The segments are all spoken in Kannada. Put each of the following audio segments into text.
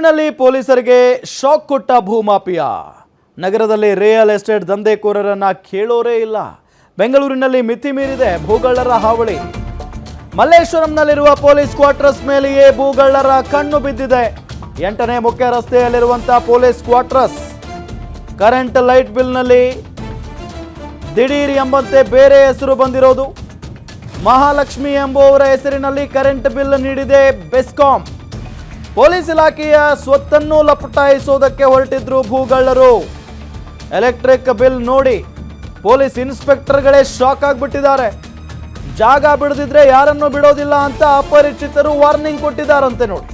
ಬೆಂಗಳೂರಿನಲ್ಲಿ ಪೊಲೀಸರಿಗೆ ಶಾಕ್ ಕೊಟ್ಟ ಭೂಮಾಫಿಯಾ. ನಗರದಲ್ಲಿ ರಿಯಲ್ ಎಸ್ಟೇಟ್ ದಂಧೆಕೋರರನ್ನ ಕೇಳೋರೇ ಇಲ್ಲ. ಬೆಂಗಳೂರಿನಲ್ಲಿ ಮಿತಿ ಮೀರಿದೆ ಭೂಗಳ್ಳರ ಹಾವಳಿ. ಮಲ್ಲೇಶ್ವರಂನಲ್ಲಿರುವ ಪೊಲೀಸ್ ಕ್ವಾರ್ಟರ್ಸ್ ಮೇಲೆಯೇ ಭೂಗಳ್ಳರ ಕಣ್ಣು ಬಿದ್ದಿದೆ. 8ನೇ ಮುಖ್ಯ ರಸ್ತೆಯಲ್ಲಿರುವಂತಹ ಪೊಲೀಸ್ ಕ್ವಾರ್ಟರ್ಸ್ ಕರೆಂಟ್ ಲೈಟ್ ಬಿಲ್ನಲ್ಲಿ ದಿಢೀರ್ ಎಂಬಂತೆ ಬೇರೆ ಹೆಸರು ಬಂದಿರೋದು. ಮಹಾಲಕ್ಷ್ಮಿ ಎಂಬುವವರ ಹೆಸರಿನಲ್ಲಿ ಕರೆಂಟ್ ಬಿಲ್ ನೀಡಿದೆ ಬೆಸ್ಕಾಂ. ಪೊಲೀಸ್ ಇಲಾಖೆಯ ಸ್ವತ್ತನ್ನು ಲಪಟಾಯಿಸೋದಕ್ಕೆ ಹೊರಟಿದ್ರು ಭೂಗಳ್ಳರು. ಎಲೆಕ್ಟ್ರಿಕ್ ಬಿಲ್ ನೋಡಿ ಪೊಲೀಸ್ ಇನ್ಸ್ಪೆಕ್ಟರ್ಗಳೇ ಶಾಕ್ ಆಗಿಬಿಟ್ಟಿದ್ದಾರೆ. ಜಾಗ ಬಿಡದಿದ್ರೆ ಯಾರನ್ನು ಬಿಡೋದಿಲ್ಲ ಅಂತ ಅಪರಿಚಿತರು ವಾರ್ನಿಂಗ್ ಕೊಟ್ಟಿದ್ದಾರಂತೆ. ನೋಡಿ,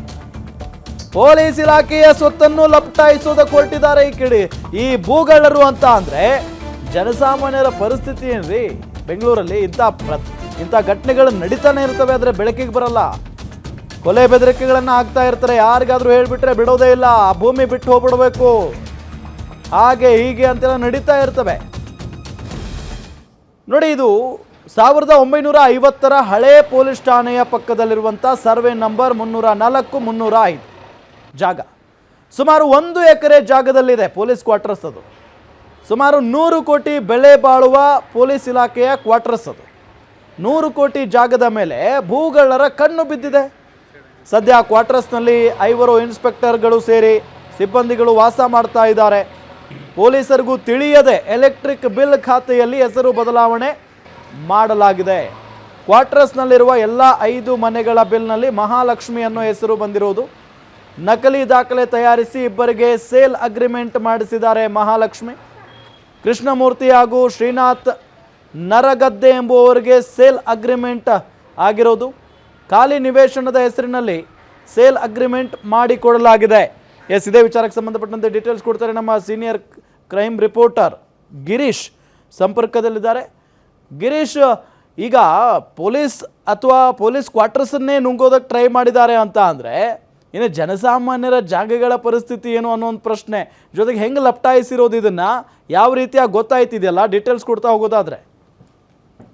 ಪೊಲೀಸ್ ಇಲಾಖೆಯ ಸ್ವತ್ತನ್ನು ಲಪಟಾಯಿಸೋದಕ್ಕೆ ಹೊರಟಿದ್ದಾರೆ ಈ ಭೂಗಳ್ಳರು ಅಂತ ಅಂದ್ರೆ ಜನಸಾಮಾನ್ಯರ ಪರಿಸ್ಥಿತಿ ಏನ್ರಿ? ಬೆಂಗಳೂರಲ್ಲಿ ಇಂಥ ಘಟನೆಗಳು ನಡೀತಾನೆ ಇರ್ತವೆ, ಆದರೆ ಬೆಳಕಿಗೆ ಬರಲ್ಲ. ಕೊಲೆ ಬೆದರಿಕೆಗಳನ್ನು ಹಾಕ್ತಾ ಇರ್ತಾರೆ. ಯಾರಿಗಾದ್ರೂ ಹೇಳ್ಬಿಟ್ರೆ ಬಿಡೋದೇ ಇಲ್ಲ, ಆ ಭೂಮಿ ಬಿಟ್ಟು ಹೋಗ್ಬಿಡ್ಬೇಕು, ಹಾಗೆ ಹೀಗೆ ಅಂತೆಲ್ಲ ನಡೀತಾ ಇರ್ತವೆ. ನೋಡಿ, ಇದು 1950ರ ಹಳೆ ಪೊಲೀಸ್ ಠಾಣೆಯ ಪಕ್ಕದಲ್ಲಿರುವಂಥ ಸರ್ವೆ ನಂಬರ್ 304, 305 ಜಾಗ. ಸುಮಾರು 1 ಎಕರೆ ಜಾಗದಲ್ಲಿದೆ ಪೊಲೀಸ್ ಕ್ವಾರ್ಟರ್ಸ್. ಅದು ಸುಮಾರು 100 ಕೋಟಿ ಬೆಲೆ ಬಾಳುವ ಪೊಲೀಸ್ ಇಲಾಖೆಯ ಕ್ವಾರ್ಟರ್ಸ್. ಅದು 100 ಕೋಟಿ ಜಾಗದ ಮೇಲೆ ಭೂಗಳ್ಳರ ಕಣ್ಣು ಬಿದ್ದಿದೆ. ಸದ್ಯ ಕ್ವಾರ್ಟರ್ಸ್ನಲ್ಲಿ 5 ಇನ್ಸ್ಪೆಕ್ಟರ್ಗಳು ಸೇರಿ ಸಿಬ್ಬಂದಿಗಳು ವಾಸ ಮಾಡ್ತಾ ಇದ್ದಾರೆ. ಪೊಲೀಸರಿಗೂ ತಿಳಿಯದೆ ಎಲೆಕ್ಟ್ರಿಕ್ ಬಿಲ್ ಖಾತೆಯಲ್ಲಿ ಹೆಸರು ಬದಲಾವಣೆ ಮಾಡಲಾಗಿದೆ. ಕ್ವಾರ್ಟರ್ಸ್ನಲ್ಲಿರುವ ಎಲ್ಲ 5 ಮನೆಗಳ ಬಿಲ್ನಲ್ಲಿ ಮಹಾಲಕ್ಷ್ಮಿ ಅನ್ನೋ ಹೆಸರು ಬಂದಿರೋದು. ನಕಲಿ ದಾಖಲೆ ತಯಾರಿಸಿ ಇಬ್ಬರಿಗೆ ಸೇಲ್ ಅಗ್ರಿಮೆಂಟ್ ಮಾಡಿಸಿದ್ದಾರೆ ಮಹಾಲಕ್ಷ್ಮಿ. ಕೃಷ್ಣಮೂರ್ತಿ ಹಾಗೂ ಶ್ರೀನಾಥ್ ನರಗದ್ದೆ ಎಂಬುವವರಿಗೆ ಸೇಲ್ ಅಗ್ರಿಮೆಂಟ್ ಆಗಿರೋದು. ಖಾಲಿ ನಿವೇಶನದ ಹೆಸರಿನಲ್ಲಿ ಸೇಲ್ ಅಗ್ರಿಮೆಂಟ್ ಮಾಡಿಕೊಡಲಾಗಿದೆ. ಇದೇ ವಿಚಾರಕ್ಕೆ ಸಂಬಂಧಪಟ್ಟಂತೆ ಡೀಟೇಲ್ಸ್ ಕೊಡ್ತಾರೆ ನಮ್ಮ ಸೀನಿಯರ್ ಕ್ರೈಮ್ ರಿಪೋರ್ಟರ್ ಗಿರೀಶ್ ಸಂಪರ್ಕದಲ್ಲಿದ್ದಾರೆ. ಗಿರೀಶ್, ಈಗ ಪೊಲೀಸ್ ಅಥವಾ ಪೊಲೀಸ್ ಕ್ವಾರ್ಟರ್ಸನ್ನೇ ನುಂಗೋದಕ್ಕೆ ಟ್ರೈ ಮಾಡಿದ್ದಾರೆ ಅಂತ ಅಂದರೆ ಇನ್ನು ಜನಸಾಮಾನ್ಯರ ಜಾಗಗಳ ಪರಿಸ್ಥಿತಿ ಏನು ಅನ್ನೋ ಒಂದು ಪ್ರಶ್ನೆ. ಜೊತೆಗೆ ಹೆಂಗೆ ಲಪಟಾಯಿಸಿರೋದು, ಇದನ್ನು ಯಾವ ರೀತಿಯಾಗಿ ಗೊತ್ತಾಯ್ತಿದೆಯಲ್ಲ, ಡೀಟೇಲ್ಸ್ ಕೊಡ್ತಾ ಹೋಗೋದಾದ್ರೆ.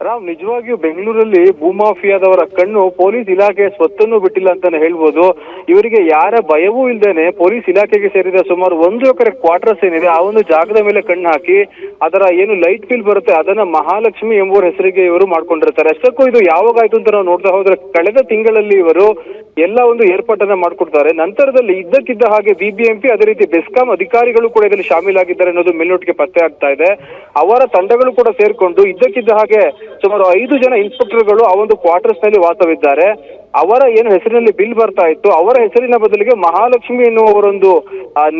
ರಾಮ್, ನಿಜವಾಗಿಯೂ ಬೆಂಗಳೂರಲ್ಲಿ ಭೂಮಾಫಿಯಾದವರ ಕಣ್ಣು ಪೊಲೀಸ್ ಇಲಾಖೆಯ ಸ್ವತ್ತನ್ನು ಬಿಟ್ಟಿಲ್ಲ ಅಂತಾನೆ ಹೇಳ್ಬೋದು. ಇವರಿಗೆ ಯಾರ ಭಯವೂ ಇಲ್ದೇನೆ ಪೊಲೀಸ್ ಇಲಾಖೆಗೆ ಸೇರಿದ ಸುಮಾರು 1 ಎಕರೆ ಕ್ವಾರ್ಟರ್ಸ್ ಏನಿದೆ ಆ ಒಂದು ಜಾಗದ ಮೇಲೆ ಕಣ್ಣು ಹಾಕಿ ಅದರ ಏನು ಲೈಟ್ ಬಿಲ್ ಬರುತ್ತೆ ಅದನ್ನ ಮಹಾಲಕ್ಷ್ಮಿ ಎಂಬುವರ ಹೆಸರಿಗೆ ಇವರು ಮಾಡ್ಕೊಂಡಿರ್ತಾರೆ. ಅಷ್ಟಕ್ಕೂ ಇದು ಯಾವಾಗ ಆಯ್ತು ಅಂತ ನಾವು ನೋಡ್ತಾ ಹೋದ್ರೆ ಕಳೆದ ತಿಂಗಳಲ್ಲಿ ಇವರು ಎಲ್ಲ ಒಂದು ಏರ್ಪಾಟನ್ನ ಮಾಡ್ಕೊಡ್ತಾರೆ. ನಂತರದಲ್ಲಿ ಇದ್ದಕ್ಕಿದ್ದ ಹಾಗೆ ಬಿಬಿಎಂಪಿ ಅದೇ ರೀತಿ ಬೆಸ್ಕಾಂ ಅಧಿಕಾರಿಗಳು ಕೂಡ ಇದರಲ್ಲಿ ಶಾಮೀಲಾಗಿದ್ದಾರೆ ಅನ್ನೋದು ಮೇಲ್ನೋಟಿಗೆ ಪತ್ತೆ ಆಗ್ತಾ ಇದೆ. ಅವರ ತಂಡಗಳು ಕೂಡ ಸೇರ್ಕೊಂಡು ಇದ್ದಕ್ಕಿದ್ದ ಹಾಗೆ ಸುಮಾರು 5 ಜನ ಇನ್ಸ್ಪೆಕ್ಟರ್ಗಳು ಆ ಒಂದು ಕ್ವಾರ್ಟರ್ಸ್ ನಲ್ಲಿ ವಾಸವಿದ್ದಾರೆ. ಅವರ ಏನು ಹೆಸರಿನಲ್ಲಿ ಬಿಲ್ ಬರ್ತಾ ಇತ್ತು ಅವರ ಹೆಸರಿನ ಬದಲಿಗೆ ಮಹಾಲಕ್ಷ್ಮಿ ಎನ್ನುವವರೊಂದು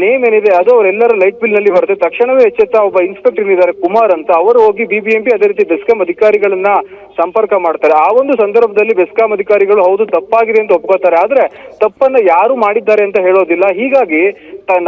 ನೇಮ್ ಏನಿದೆ ಅದು ಅವರೆಲ್ಲರ ಲೈಟ್ ಬಿಲ್ ನಲ್ಲಿ ಬರುತ್ತೆ. ತಕ್ಷಣವೇ ಎಚ್ಚೆತ್ತ ಒಬ್ಬ ಇನ್ಸ್ಪೆಕ್ಟರ್ ಇದ್ದಾರೆ ಕುಮಾರ್ ಅಂತ, ಅವರು ಹೋಗಿ ಬಿಬಿಎಂಪಿ ಅದೇ ರೀತಿ ಬೆಸ್ಕಾಂ ಅಧಿಕಾರಿಗಳನ್ನ ಸಂಪರ್ಕ ಮಾಡ್ತಾರೆ. ಆ ಒಂದು ಸಂದರ್ಭದಲ್ಲಿ ಬೆಸ್ಕಾಂ ಅಧಿಕಾರಿಗಳು ಹೌದು ತಪ್ಪಾಗಿದೆ ಅಂತ ಒಪ್ಕೋತಾರೆ, ಆದ್ರೆ ತಪ್ಪನ್ನ ಯಾರು ಮಾಡಿದ್ದಾರೆ ಅಂತ ಹೇಳೋದಿಲ್ಲ. ಹೀಗಾಗಿ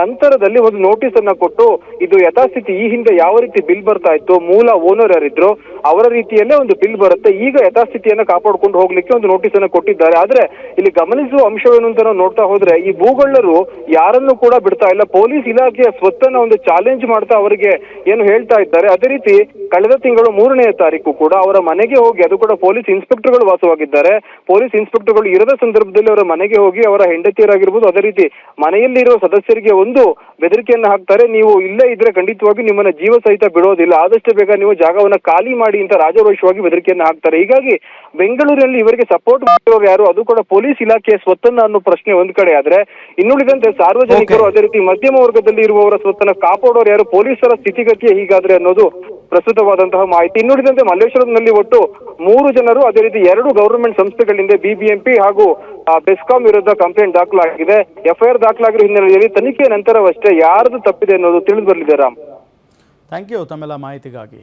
ನಂತರದಲ್ಲಿ ಒಂದು ನೋಟಿಸ್ ಅನ್ನ ಕೊಟ್ಟು ಇದು ಯಥಾಸ್ಥಿತಿ ಈ ಹಿಂದೆ ಯಾವ ರೀತಿ ಬಿಲ್ ಬರ್ತಾ ಇತ್ತು, ಮೂಲ ಓನರ್ ಯಾರಿದ್ರು ಅವರ ರೀತಿಯಲ್ಲೇ ಒಂದು ಬಿಲ್ ಬರುತ್ತೆ, ಈಗ ಯಥಾಸ್ಥಿತಿಯನ್ನ ಕಾಪಾಡ್ಕೊಂಡು ಹೋಗ್ಲಿಕ್ಕೆ ಒಂದು ನೋಟಿಸ್ ಅನ್ನ ಕೊಟ್ಟಿದ್ದಾರೆ. ಆದ್ರೆ ಇಲ್ಲಿ ಗಮನಿಸುವ ಅಂಶವೇನು ಅಂತ ನಾವು ನೋಡ್ತಾ ಹೋದ್ರೆ ಈ ಭೂಗಳ್ಳರು ಯಾರನ್ನು ಕೂಡ ಬಿಡ್ತಾ ಇಲ್ಲ. ಪೊಲೀಸ್ ಇಲಾಖೆಯ ಸ್ವತ್ತನ್ನ ಒಂದು ಚಾಲೆಂಜ್ ಮಾಡ್ತಾ ಅವರಿಗೆ ಏನು ಹೇಳ್ತಾ ಇದ್ದಾರೆ. ಅದೇ ರೀತಿ ಕಳೆದ ತಿಂಗಳು 3ನೇ ತಾರೀಕು ಕೂಡ ಅವರ ಮನೆಗೆ ಹೋಗಿ, ಅದು ಕೂಡ ಪೊಲೀಸ್ ಇನ್ಸ್ಪೆಕ್ಟರ್ಗಳು ವಾಸವಾಗಿದ್ದಾರೆ, ಪೊಲೀಸ್ ಇನ್ಸ್ಪೆಕ್ಟರ್ಗಳು ಇರದ ಸಂದರ್ಭದಲ್ಲಿ ಅವರ ಮನೆಗೆ ಹೋಗಿ ಅವರ ಹೆಂಡತಿಯರಾಗಿರ್ಬೋದು ಅದೇ ರೀತಿ ಮನೆಯಲ್ಲಿರುವ ಸದಸ್ಯರಿಗೆ ಒಂದು ಬೆದರಿಕೆಯನ್ನ ಹಾಕ್ತಾರೆ. ನೀವು ಇಲ್ಲೇ ಇದ್ರೆ ಖಂಡಿತವಾಗಿ ನಿಮ್ಮನ್ನ ಜೀವ ಸಹಿತ ಬಿಡೋದಿಲ್ಲ, ಆದಷ್ಟು ಬೇಗ ನೀವು ಜಾಗವನ್ನ ಖಾಲಿ ಮಾಡಿ ಅಂತ ರಾಜರೋಷವಾಗಿ ಬೆದರಿಕೆಯನ್ನ ಹಾಕ್ತಾರೆ. ಹೀಗಾಗಿ ಬೆಂಗಳೂರಿನಲ್ಲಿ ಇವರಿಗೆ ಸಪೋರ್ಟ್ ಮಾಡಿರೋರು ಯಾರು, ಅದು ಕೂಡ ಪೊಲೀಸ್ ಇಲಾಖೆಯ ಸ್ವತ್ತನ್ನ ಅನ್ನೋ ಪ್ರಶ್ನೆ ಒಂದ್ ಕಡೆ ಆದ್ರೆ, ಇನ್ನುಳಿದಂತೆ ಸಾರ್ವಜನಿಕರು ಅದೇ ರೀತಿ ಮಧ್ಯಮ ವರ್ಗದಲ್ಲಿ ಇರುವವರ ಸ್ವತ್ತನ್ನ ಕಾಪಾಡೋರು ಯಾರು, ಪೊಲೀಸರ ಸ್ಥಿತಿಗತಿಯೇ ಹೀಗಾದ್ರೆ ಅನ್ನೋದು ಪ್ರಸ್ತುತವಾದಂತಹ ಮಾಹಿತಿ. ಇನ್ನುಳಿದಂತೆ ಮಲ್ಲೇಶ್ವರಂನಲ್ಲಿ ಒಟ್ಟು 3 ಜನರು ಅದೇ ರೀತಿ 2 ಗವರ್ನಮೆಂಟ್ ಸಂಸ್ಥೆಗಳಿಂದ ಬಿಬಿಎಂಪಿ ಹಾಗೂ ಬೆಸ್ಕಾಂ ವಿರುದ್ಧ ಕಂಪ್ಲೇಂಟ್ ದಾಖಲಾಗಿದೆ. ಎಫ್ಐಆರ್ ದಾಖಲಾಗಿರೋ ಹಿನ್ನೆಲೆಯಲ್ಲಿ ತನಿಖೆ ನಂತರವಷ್ಟೇ ಯಾರದು ತಪ್ಪಿದೆ ಅನ್ನೋದು ತಿಳಿದು ಬರಲಿದೆ. ರಾಮ್, ಥ್ಯಾಂಕ್ ಯು ತಮ್ಮೆಲ್ಲ ಮಾಹಿತಿಗಾಗಿ.